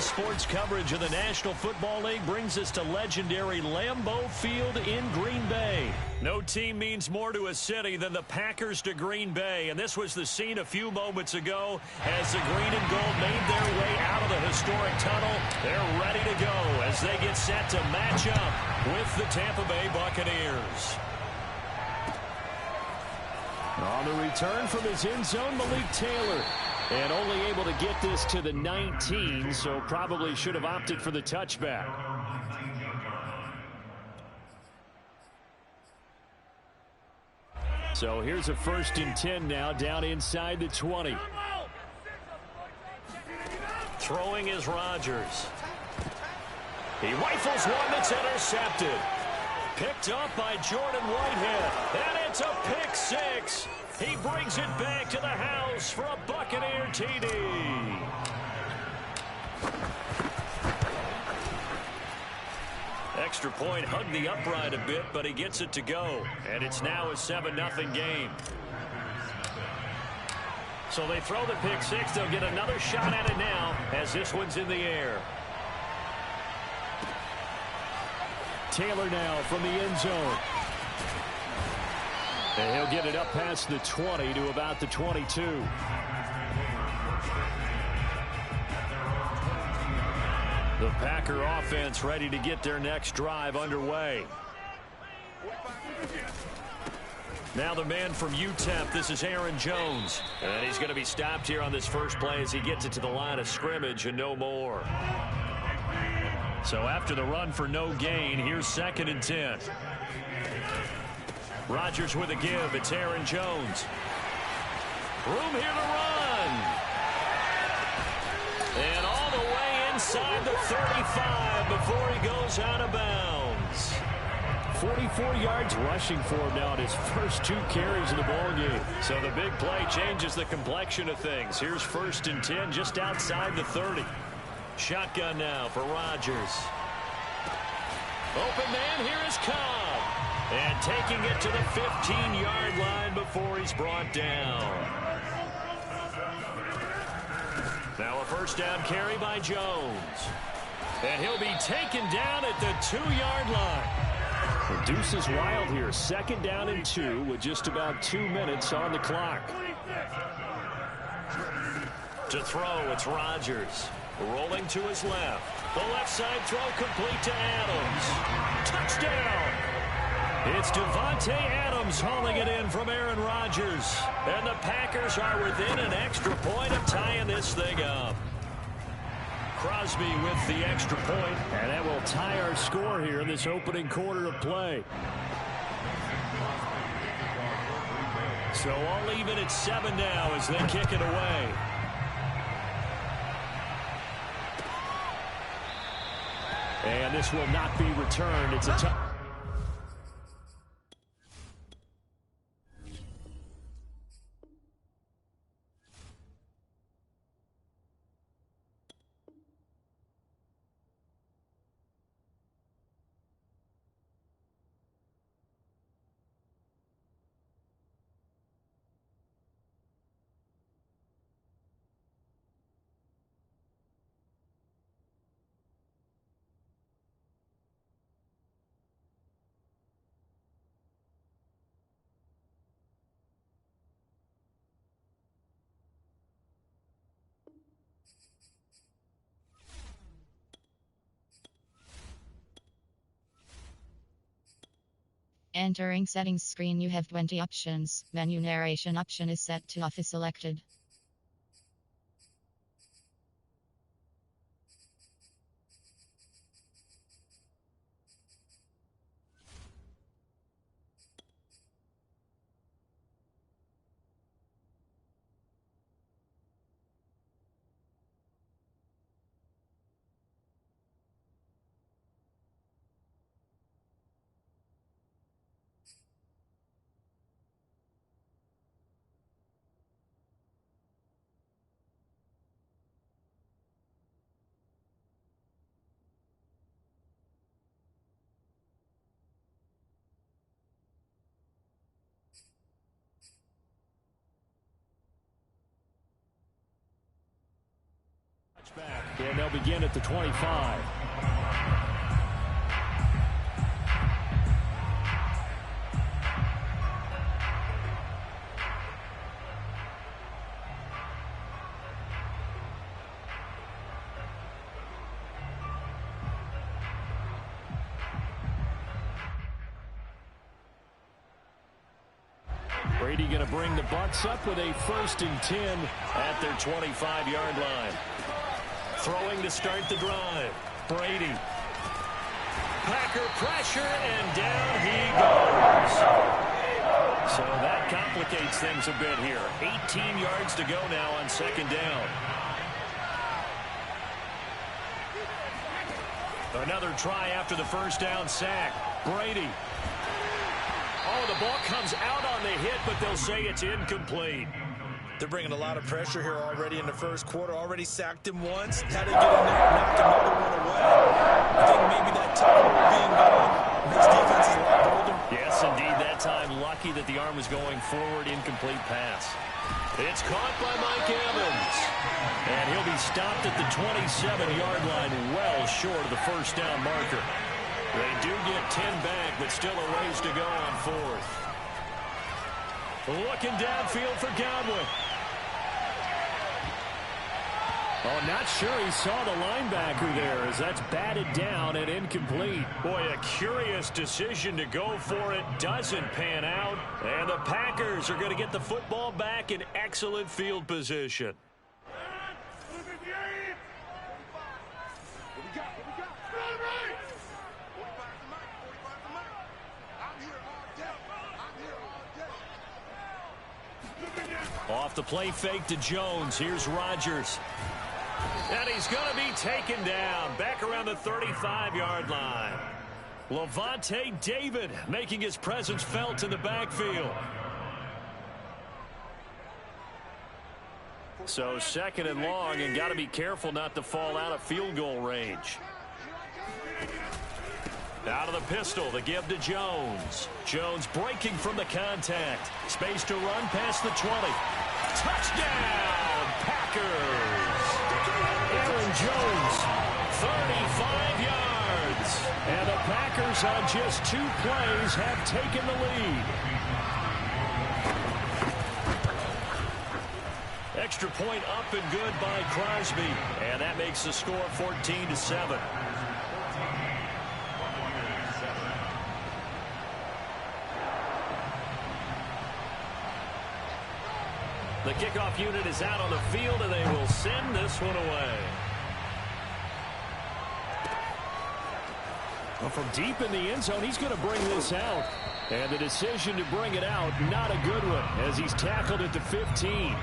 Sports coverage of the National Football League brings us to legendary Lambeau Field in Green Bay. No team means more to a city than the Packers to Green Bay, and this was the scene a few moments ago as the green and gold made their way out of the historic tunnel. They're ready to go as they get set to match up with the Tampa Bay Buccaneers. On the return from his end zone, Malik Taylor. And only able to get this to the 19, so probably should have opted for the touchback. So here's a 1st and 10 now, down inside the 20. Throwing is Rodgers. He rifles one that's intercepted. Picked up by Jordan Whitehead. And it's a pick six. He brings it back to the house for a Buccaneer TD. Extra point hugged the upright a bit, but he gets it to go. And it's now a 7-0 game. So they throw the pick six. They'll get another shot at it now as this one's in the air. Taylor now from the end zone. And he'll get it up past the 20 to about the 22. The Packer offense ready to get their next drive underway. Now the man from UTEP, this is Aaron Jones. And he's going to be stopped here on this first play as he gets it to the line of scrimmage and no more. So after the run for no gain, here's 2nd and 10. Rodgers with a give. It's Aaron Jones. Room here to run. And all the way inside the 35 before he goes out of bounds. 44 yards rushing for him now in his first 2 carries of the ballgame. So the big play changes the complexion of things. Here's 1st and 10 just outside the 30. Shotgun now for Rodgers. Open man, here is Cobb. And taking it to the 15-yard line before he's brought down. Now a 1st down carry by Jones. And he'll be taken down at the 2-yard line. The deuce is wild here. 2nd down and 2 with just about 2 minutes on the clock. To throw, it's Rodgers. Rolling to his left. The left side throw complete to Adams. Touchdown! It's Devontae Adams hauling it in from Aaron Rodgers. And the Packers are within an extra point of tying this thing up. Crosby with the extra point, and that will tie our score here in this opening quarter of play. So all even at 7 now as they kick it away. And this will not be returned. It's a tough. Entering settings screen, you have 20 options. Menu narration option is set to off is selected. Back. And they'll begin at the 25. Brady going to bring the Bucs up with a 1st and 10 at their 25-yard line. Throwing to start the drive. Brady. Packer pressure, and down he goes. So that complicates things a bit here. 18 yards to go now on 2nd down. Another try after the 1st down sack. Brady. Oh, the ball comes out on the hit, but they'll say it's incomplete. They're bringing a lot of pressure here already in the 1st quarter. Already sacked him once. Had to get in there and knock another one away. I think maybe that tackle being gone makes defenses a lot bolder. Yes, indeed. That time, lucky that the arm was going forward. Incomplete pass. It's caught by Mike Evans. And he'll be stopped at the 27-yard line, well short of the 1st down marker. They do get 10 back, but still a ways to go on 4th. Looking downfield for Godwin. Oh, not sure he saw the linebacker there as that's batted down and incomplete. Boy, a curious decision to go for it. Doesn't pan out. And the Packers are going to get the football back in excellent field position. Off the play fake to Jones. Here's Rodgers. And he's going to be taken down. Back around the 35-yard line. Levante David making his presence felt in the backfield. So 2nd and long, and got to be careful not to fall out of field goal range. Out of the pistol, the give to Jones. Jones breaking from the contact. Space to run past the 20. Touchdown, Packers! Aaron Jones, 35 yards. And the Packers on just 2 plays have taken the lead. Extra point up and good by Crosby. And that makes the score 14-7. The kickoff unit is out on the field, and they will send this one away. Well, from deep in the end zone, he's going to bring this out. And the decision to bring it out, not a good one, as he's tackled at the 15.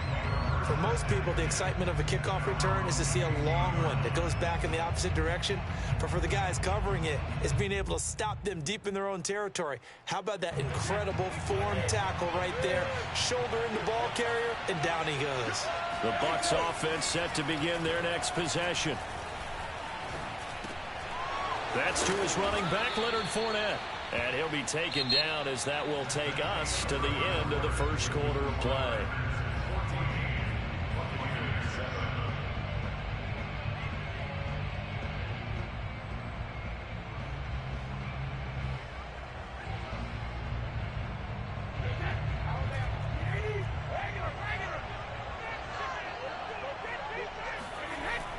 For most people, the excitement of a kickoff return is to see a long one that goes back in the opposite direction. But for the guys covering it, it's being able to stop them deep in their own territory. How about that incredible form tackle right there? Shoulder in the ball carrier, and down he goes. The Bucs offense set to begin their next possession. That's to his running back, Leonard Fournette. And he'll be taken down as that will take us to the end of the 1st quarter of play.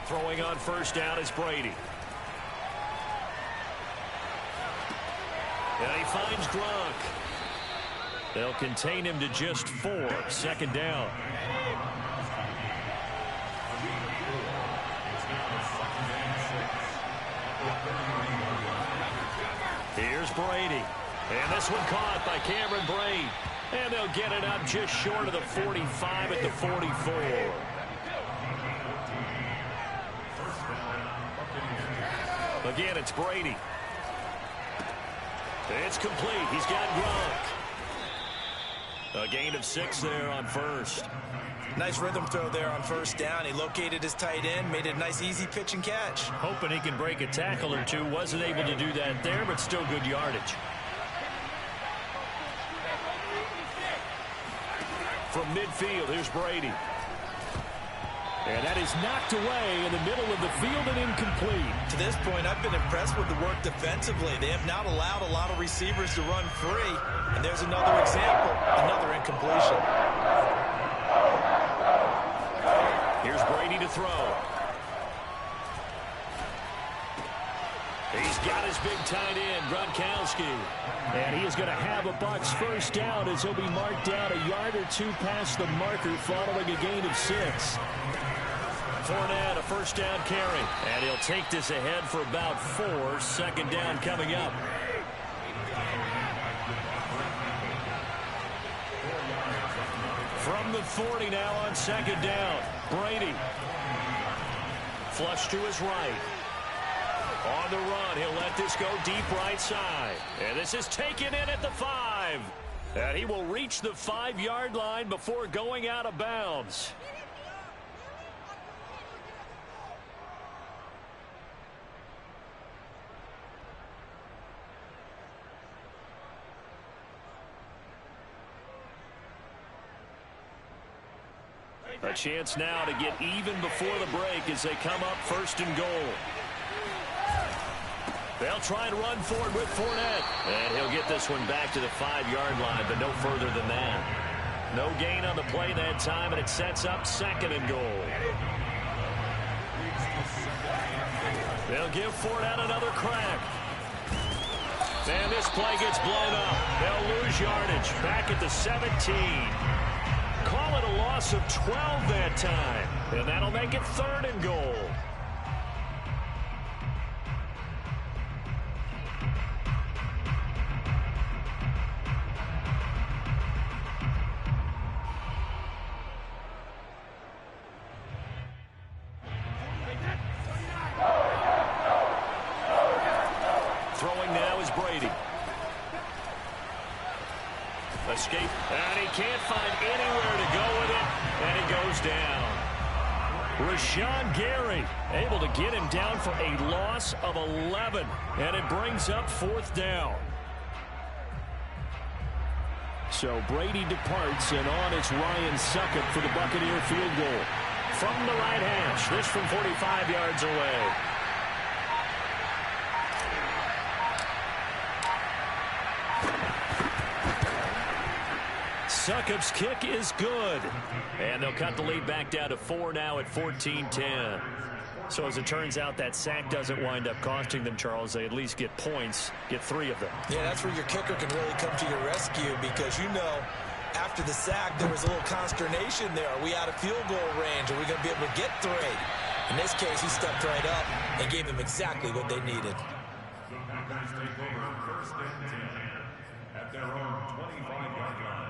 Throwing on 1st down is Brady. And he finds Gronk. They'll contain him to just 4. 2nd down. Here's Brady. And this one caught by Cameron Brate. And they'll get it up just short of the 45 at the 44. Again, it's Brady. It's complete. He's got Gronk. A gain of 6 there on 1st. Nice rhythm throw there on 1st down. He located his tight end, made it a nice easy pitch and catch. Hoping he can break a tackle or two. Wasn't able to do that there, but still good yardage. From midfield, here's Brady. And that is knocked away in the middle of the field and incomplete. To this point, I've been impressed with the work defensively. They have not allowed a lot of receivers to run free. And there's another example, another incompletion. Here's Brady to throw. He's got his big tight end, Gronkowski. And he is going to have a Bucs first down as he'll be marked down a yard or two past the marker following a gain of 6. Fournette, a first down carry. And he'll take this ahead for about 4. Second down coming up. From the 40 now on second down. Brady. Flush to his right. On the run, he'll let this go deep right side. And this is taken in at the 5. And he will reach the 5-yard line before going out of bounds. A chance now to get even before the break as they come up first and goal. They'll try and run forward with Fournette. And he'll get this one back to the 5-yard line, but no further than that. No gain on the play that time, and it sets up second and goal. They'll give Fournette another crack. And this play gets blown up. They'll lose yardage back at the 17. Call it a loss of 12 that time. And that'll make it third and goal. Throwing now is Brady. Escape, and he can't find anywhere to go with it, and he goes down. Rashawn Gary able to get him down for a loss of 11, and it brings up fourth down. So Brady departs, and on it's Ryan Succop for the Buccaneer field goal. From the right hash, this from 45 yards away. Succop's kick is good. And they'll cut the lead back down to 4 now at 14-10. So as it turns out, that sack doesn't wind up costing them, Charles. They at least get points, get 3 of them. Yeah, that's where your kicker can really come to your rescue because, you know, after the sack, there was a little consternation there. Are we out of field goal range? Are we going to be able to get 3? In this case, he stepped right up and gave them exactly what they needed. At their own 25-yard line.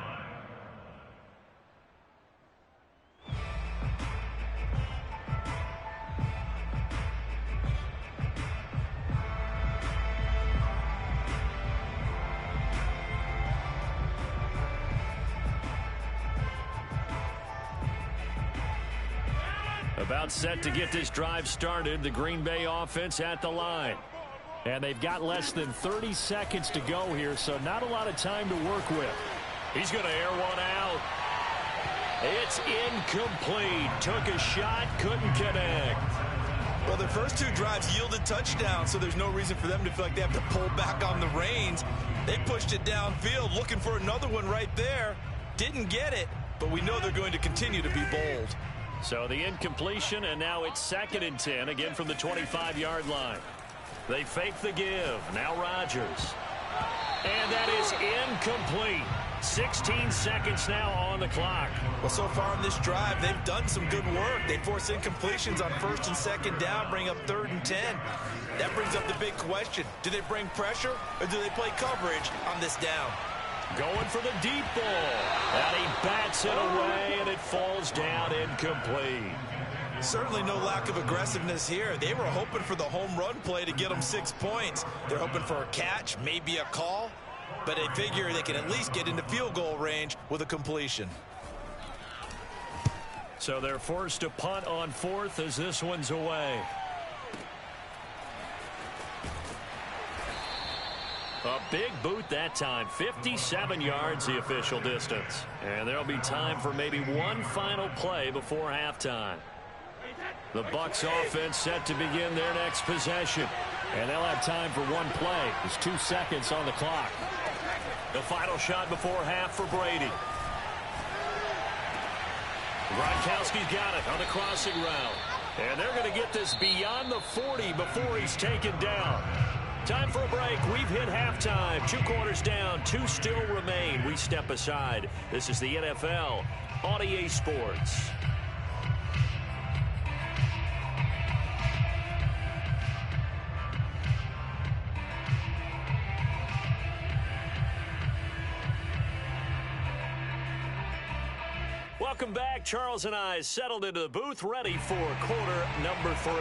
About set to get this drive started, the Green Bay offense at the line. And they've got less than 30 seconds to go here, so not a lot of time to work with. He's going to air one out. It's incomplete. Took a shot, couldn't connect. Well, their first 2 drives yielded touchdowns, so there's no reason for them to feel like they have to pull back on the reins. They pushed it downfield, looking for another one right there. Didn't get it, but we know they're going to continue to be bold. So the incompletion, and now it's 2nd and 10, again from the 25-yard line. They fake the give. Now Rodgers. And that is incomplete. 16 seconds now on the clock. Well, so far in this drive, they've done some good work. They force incompletions on 1st and 2nd down, bring up 3rd and 10. That brings up the big question. Do they bring pressure, or do they play coverage on this down? Going for the deep ball. And he bats it away, and it falls down incomplete. Certainly no lack of aggressiveness here. They were hoping for the home run play to get them 6 points. They're hoping for a catch, maybe a call, but they figure they can at least get into field goal range with a completion. So they're forced to punt on 4th as this one's away. A big boot that time. 57 yards the official distance. And there'll be time for maybe one final play before halftime. The Bucs offense set to begin their next possession. And they'll have time for one play. There's 2 seconds on the clock. The final shot before half for Brady. Gronkowski's got it on the crossing route. And they're going to get this beyond the 40 before he's taken down. Time for a break. We've hit halftime. 2 quarters down. 2 still remain. We step aside. This is the NFL on EA Sports. Welcome back. Charles and I settled into the booth, ready for quarter number 3.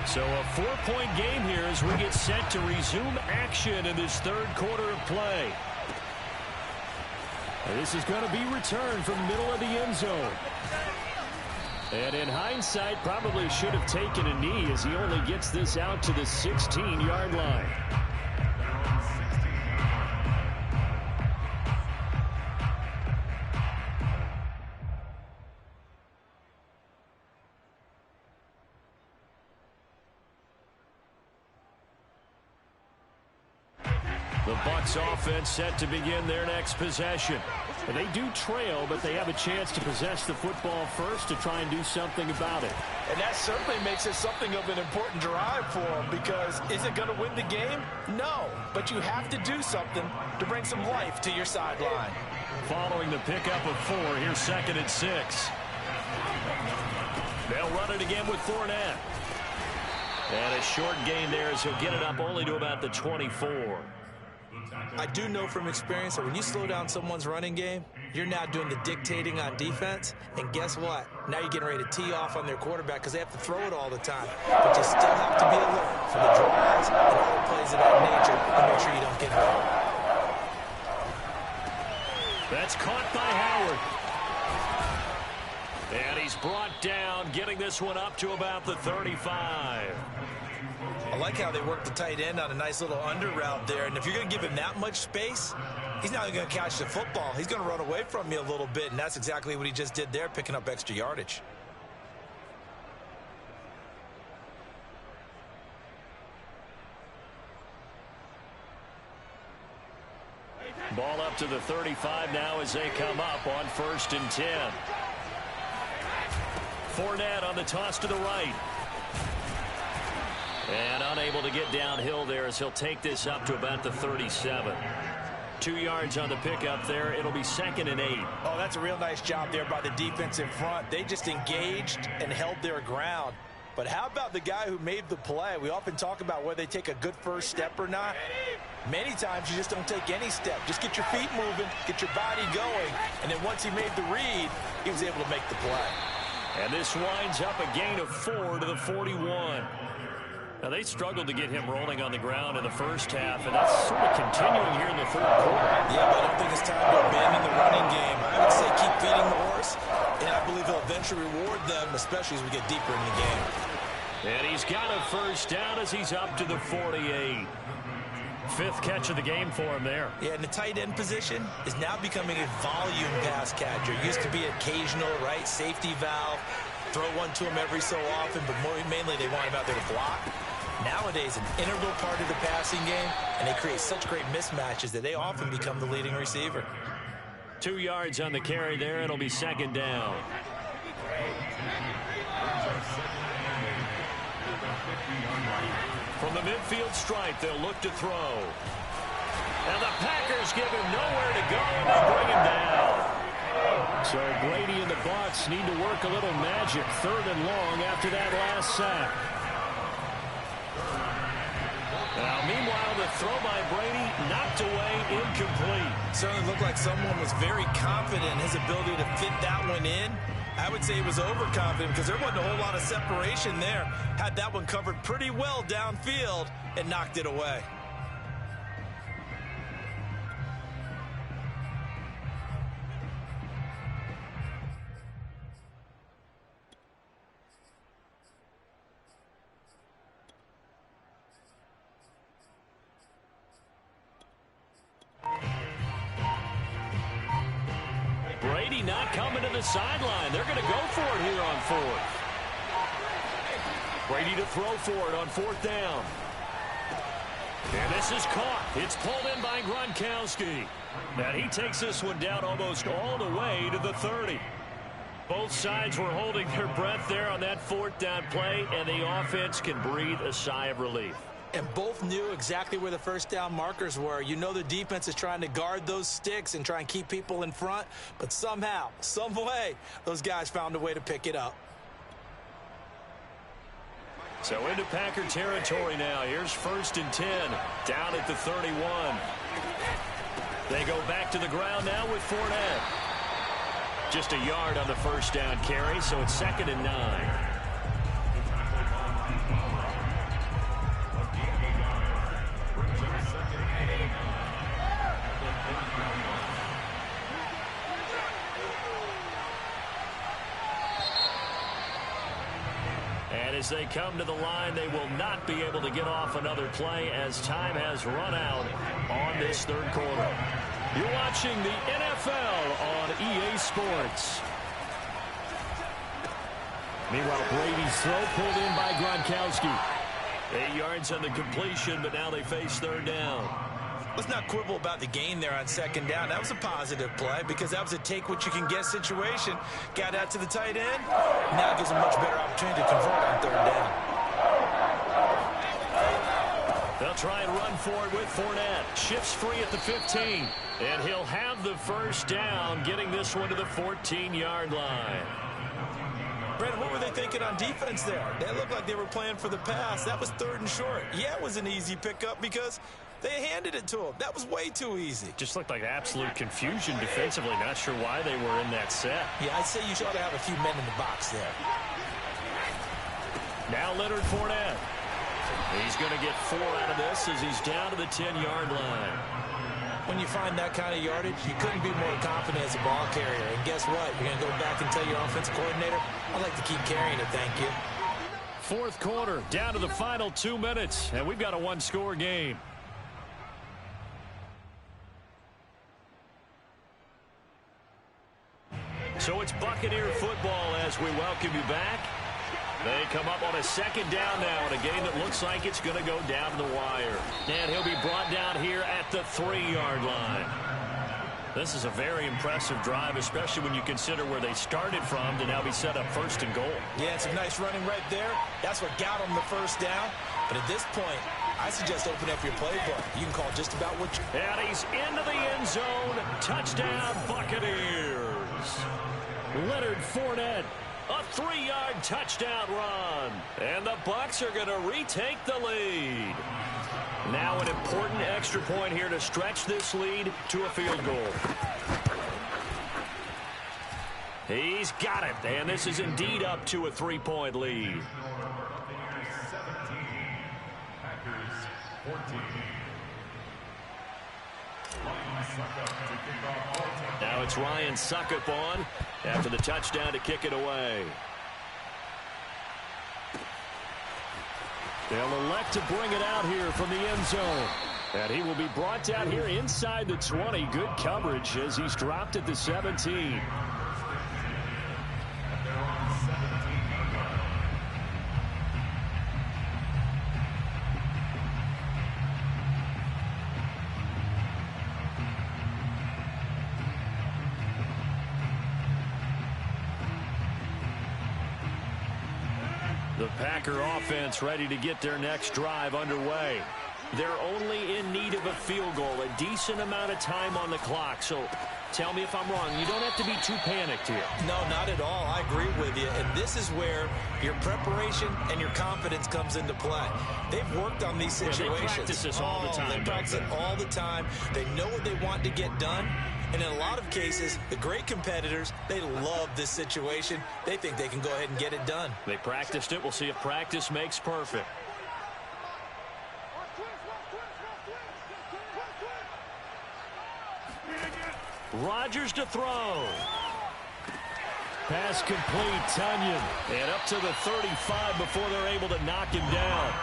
So a 4-point game here as we get set to resume action in this 3rd quarter of play. And this is going to be returned from the middle of the end zone. And in hindsight, probably should have taken a knee as he only gets this out to the 16-yard line. The Bucs offense set to begin their next possession. And they do trail, but they have a chance to possess the football first to try and do something about it. And that certainly makes it something of an important drive for them, because is it going to win the game? No, but you have to do something to bring some life to your sideline. Following the pickup of 4, here's 2nd and 6. They'll run it again with Fournette. And a short gain there as he'll get it up only to about the 24. I do know from experience that when you slow down someone's running game, you're now doing the dictating on defense. And guess what? Now you're getting ready to tee off on their quarterback because they have to throw it all the time. But you still have to be alert for the draws and other plays of that nature and make sure you don't get hurt. That's caught by Howard. And he's brought down, getting this one up to about the 35. I like how they work the tight end on a nice little under route there. And if you're going to give him that much space, he's not going to catch the football. He's going to run away from you a little bit, and that's exactly what he just did there, picking up extra yardage. Ball up to the 35 now as they come up on 1st and 10. Fournette on the toss to the right. And unable to get downhill there as he'll take this up to about the 37. 2 yards on the pickup there. It'll be 2nd and 8. Oh, that's a real nice job there by the defense in front. They just engaged and held their ground. But how about the guy who made the play? We often talk about whether they take a good first step or not. Many times you just don't take any step. Just get your feet moving, get your body going, and then once he made the read, he was able to make the play. And this winds up a gain of 4 to the 41. Now, they struggled to get him rolling on the ground in the first half, and that's sort of continuing here in the 3rd quarter. Yeah, but I don't think it's time to abandon the running game. I would say keep feeding the horse, and I believe he'll eventually reward them, especially as we get deeper in the game. And he's got a first down as he's up to the 48. 5th catch of the game for him there. Yeah, and the tight end position is now becoming a volume pass catcher. It used to be occasional, right, safety valve, throw one to him every so often, but mainly they want him out there to block. Nowadays, an integral part of the passing game, and they create such great mismatches that they often become the leading receiver. 2 yards on the carry there. It'll be 2nd down. From the midfield stripe, they'll look to throw. And the Packers give him nowhere to go, and they bring him down. So Brady and the Bucs need to work a little magic, 3rd and long after that last sack. Now, meanwhile, the throw by Brady knocked away, incomplete. Certainly looked like someone was very confident in his ability to fit that one in. I would say he was overconfident because there wasn't a whole lot of separation there. Had that one covered pretty well downfield and knocked it away. Brady not coming to the the sideline. They're going to go for it here on fourth. Brady to throw for it on fourth down. And this is caught. It's pulled in by Gronkowski. And he takes this one down almost all the way to the 30. Both sides were holding their breath there on that fourth down play, and the offense can breathe a sigh of relief. And both knew exactly where the first down markers were. You know the defense is trying to guard those sticks and try and keep people in front, but somehow, some way, those guys found a way to pick it up. So into Packer territory now. Here's 1st and 10, down at the 31. They go back to the ground now with Fournette. Just a yard on the first down carry, so it's 2nd and 9. And as they come to the line, they will not be able to get off another play as time has run out on this third quarter. You're watching the NFL on EA Sports. Meanwhile, Brady's throw pulled in by Gronkowski. 8 yards on the completion, but now they face third down. Let's not quibble about the gain there on 2nd down. That was a positive play because that was a take-what-you-can-get situation. Got out to the tight end. Now gives a much better opportunity to convert on 3rd down. They'll try and run for it with Fournette. Shifts free at the 15. And he'll have the first down, getting this one to the 14-yard line. Brandon, what were they thinking on defense there? They looked like they were playing for the pass. That was 3rd and short. Yeah, it was an easy pickup because they handed it to him. That was way too easy. Just looked like absolute confusion defensively. Not sure why they were in that set. Yeah, I'd say you ought to have a few men in the box there. Now Leonard Fournette. He's going to get 4 out of this as he's down to the 10-yard line. When you find that kind of yardage, you couldn't be more confident as a ball carrier. And guess what? You're going to go back and tell your offensive coordinator, I'd like to keep carrying it, thank you. Fourth quarter, down to the final 2 minutes, and we've got a one-score game. So it's Buccaneer football as we welcome you back. They come up on a 2nd down now in a game that looks like it's going to go down to the wire. And he'll be brought down here at the 3-yard line. This is a very impressive drive, especially when you consider where they started from to now be set up 1st and goal. Yeah, some nice running right there. That's what got them the first down. But at this point, I suggest open up your playbook. You can call just about what you... And he's into the end zone. Touchdown, Buccaneers. Leonard Fournette. A 3-yard touchdown run. And the Bucs are going to retake the lead. Now an important extra point here to stretch this lead to a field goal. He's got it. And this is indeed up to a 3-point lead. Packers 14. Now it's Ryan Suckup on after the touchdown to kick it away. They'll elect to bring it out here from the end zone. And he will be brought down here inside the 20. Good coverage as he's dropped at the 17. The Packer offense ready to get their next drive underway. They're only in need of a field goal, a decent amount of time on the clock. So tell me if I'm wrong. You don't have to be too panicked here. No, not at all. I agree with you. And this is where your preparation and your confidence comes into play. They've worked on these situations. They practice this all the time. They practice it all the time. They know what they want to get done. And in a lot of cases, the great competitors, they love this situation. They think they can go ahead and get it done. They practiced it. We'll see if practice makes perfect. Rodgers to throw. Pass complete, Tunyon. And up to the 35 before they're able to knock him down.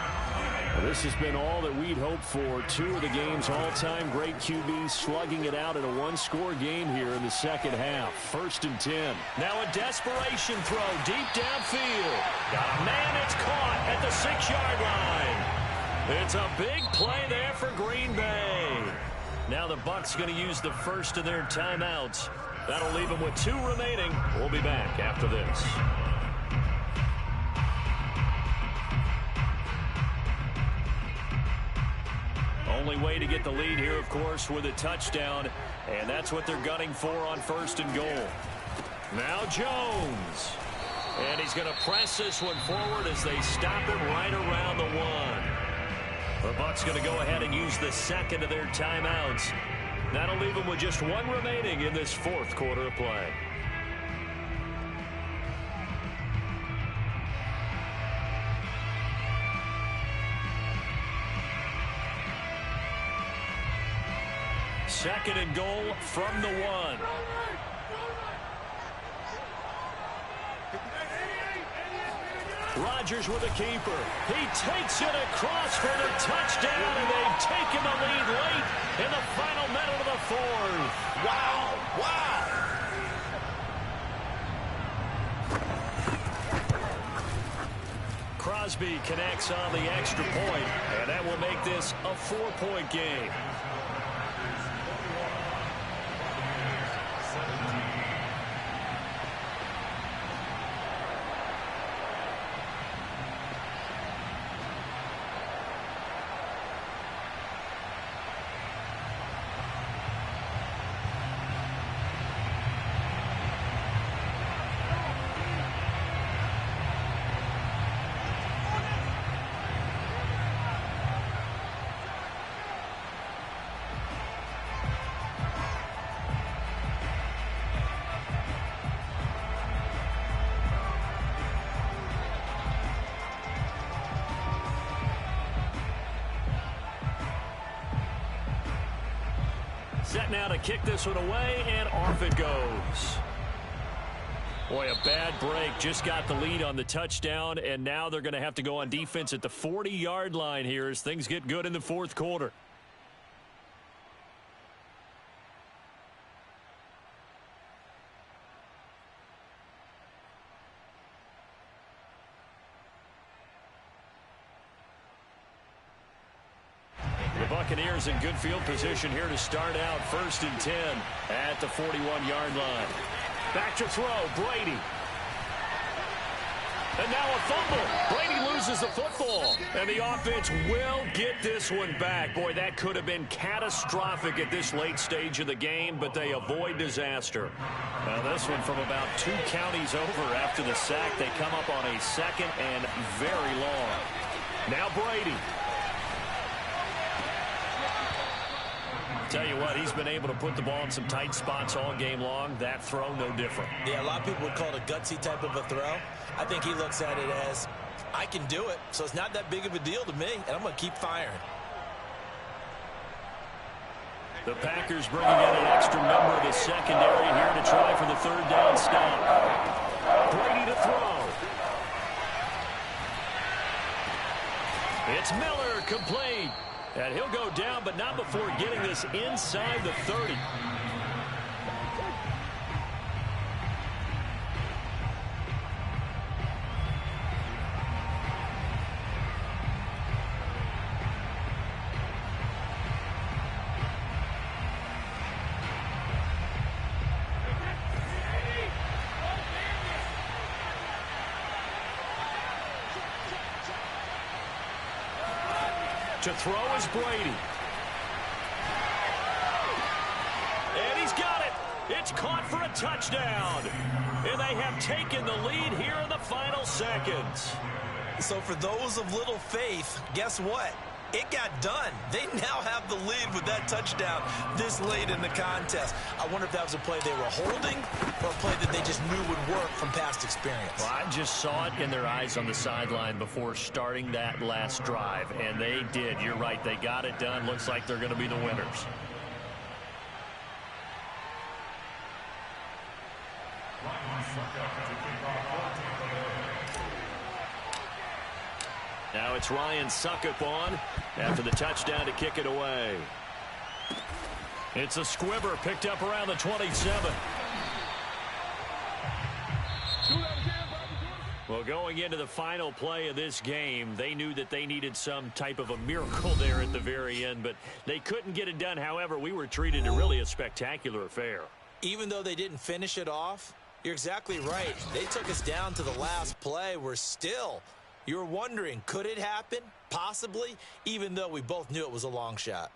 Well, this has been all that we'd hoped for. Two of the game's all-time great QBs slugging it out in a one-score game here in the second half. 1st and 10. Now a desperation throw deep downfield. Got a man, it's caught at the 6-yard line. It's a big play there for Green Bay. Now the Bucs going to use the first of their timeouts. That'll leave them with 2 remaining. We'll be back after this. Only way to get the lead here, of course, with a touchdown. And that's what they're gunning for on 1st and goal. Now Jones. And he's going to press this one forward as they stop it right around the 1. The Bucs going to go ahead and use the second of their timeouts. That'll leave them with just 1 remaining in this 4th quarter of play. Second and goal from the 1. Rodgers with a keeper. He takes it across for the touchdown, and they've taken the lead late in the final minute of the 4th. Wow, wow. Crosby connects on the extra point, and that will make this a 4-point game. Set now to kick this one away, and off it goes. Boy, a bad break. Just got the lead on the touchdown, and now they're going to have to go on defense at the 40-yard line here as things get good in the 4th quarter. Buccaneers in good field position here to start out. 1st and 10 at the 41-yard line. Back to throw, Brady. And now a fumble. Brady loses the football. And the offense will get this one back. Boy, that could have been catastrophic at this late stage of the game, but they avoid disaster. Now this one from about 2 counties over after the sack. They come up on a 2nd and very long. Now Brady. Tell you what, he's been able to put the ball in some tight spots all game long. That throw, no different. Yeah, a lot of people would call it a gutsy type of a throw. I think he looks at it as, I can do it, so it's not that big of a deal to me, and I'm going to keep firing. The Packers bringing in an extra member of the secondary here to try for the 3rd down stop. Brady to throw. It's Miller, complete. And he'll go down, but not before getting this inside the 30. To throw is Brady. And he's got it. It's caught for a touchdown. And they have taken the lead here in the final seconds. So for those of little faith, guess what? It got done. They now have the lead with that touchdown this late in the contest. I wonder if that was a play they were holding or a play that they just knew would work from past experience. Well, I just saw it in their eyes on the sideline before starting that last drive, and they did. You're right. They got it done. Looks like they're going to be the winners. Now it's Ryan Suckup on after the touchdown to kick it away. It's a squibber picked up around the 27. Well, going into the final play of this game, they knew that they needed some type of a miracle there at the very end, but they couldn't get it done. However, we were treated to really a spectacular affair. Even though they didn't finish it off, you're exactly right. They took us down to the last play. You're wondering, could it happen? Possibly, even though we both knew it was a long shot.